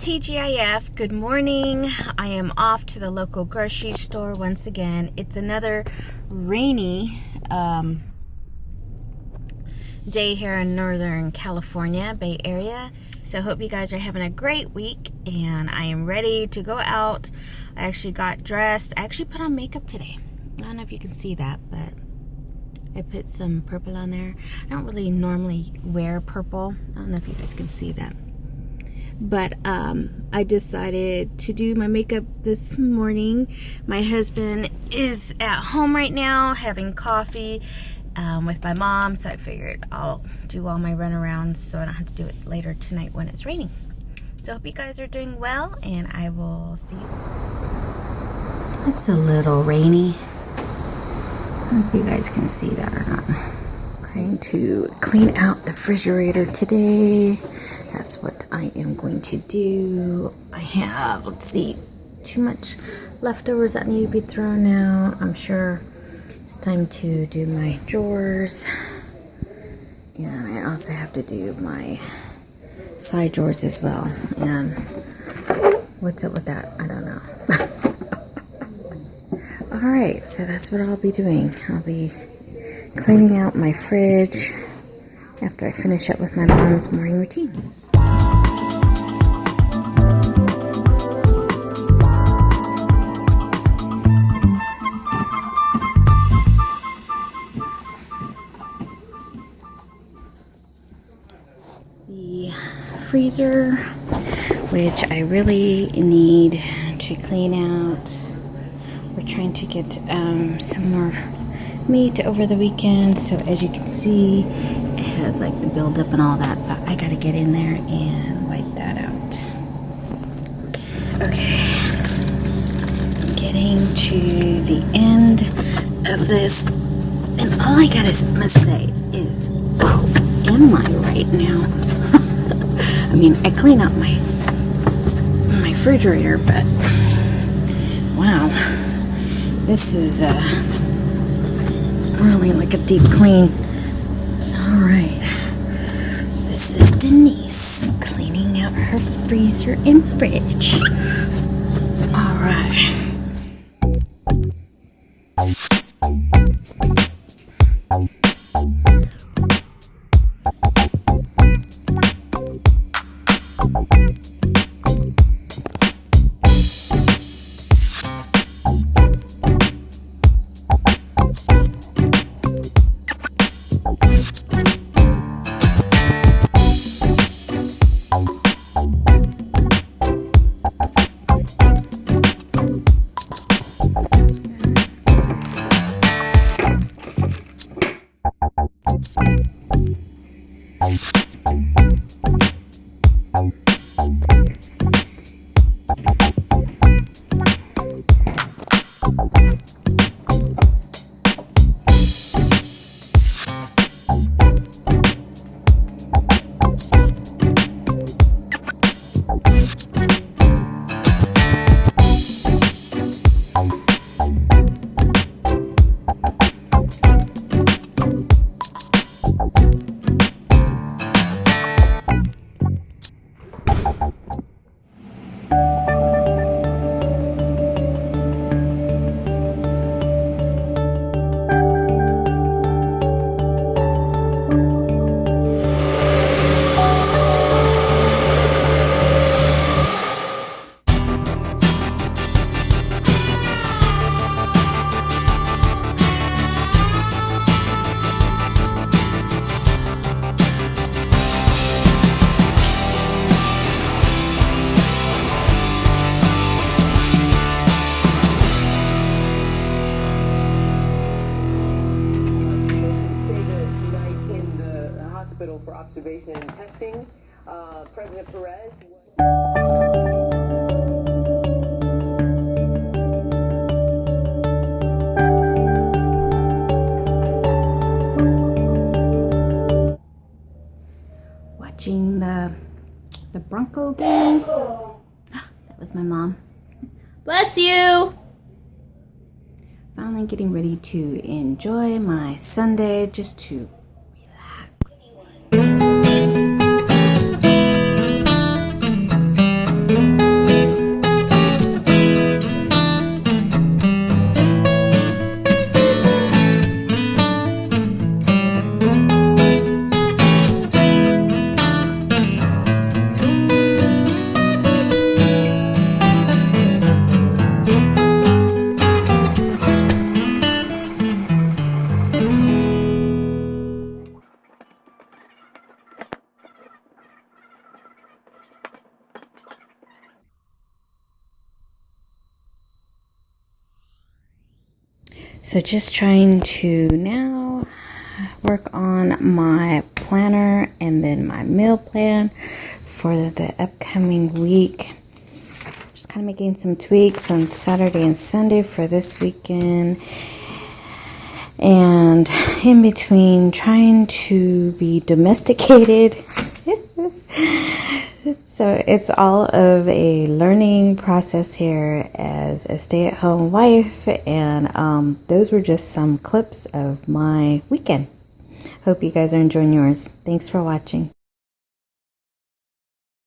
TGIF, good morning. I am off to the local grocery store once again. It's another rainy day here in Northern California, Bay Area. So I hope you guys are having a great week and I am ready to go out. I actually got dressed. I actually put on makeup today. I don't know if you can see that, but I put some purple on there. I don't really normally wear purple. I don't know if you guys can see that. But I decided to do my makeup this morning. My husband is at home right now having coffee with my mom, so I figured I'll do all my runarounds so I don't have to do it later tonight when it's raining. So I hope you guys are doing well, and I will see you soon. It's a little rainy. I don't know if you guys can see that or not. I'm going to clean out the refrigerator today. That's what I am going to do. I have, let's see, too much leftovers that need to be thrown out. I'm sure it's time to do my drawers. And I also have to do my side drawers as well. And what's up with that? I don't know. Alright, so that's what I'll be doing. I'll be cleaning out my fridge after I finish up with my mom's morning routine. The freezer, which I really need to clean out. We're trying to get some more meat over the weekend, so as you can see, it has like the buildup and all that, so I gotta get in there and wipe that out. Okay, I'm getting to the end of this, and all I must say is, oh, am I right now? I mean, I clean out my refrigerator, but wow, this is really like a deep clean. All right, this is Denise cleaning out her freezer and fridge. All right. For observation and testing. President Perez. Watching the Bronco game. That was my mom. Bless you. Finally getting ready to enjoy my Sunday, just to relax. So just trying to now work on my planner and then my meal plan for the upcoming week. Just kind of making some tweaks on Saturday and Sunday for this weekend. And in between, trying to be domesticated. So it's all of a learning process here as a stay-at-home wife. And those were just some clips of my weekend. Hope you guys are enjoying yours. Thanks for watching.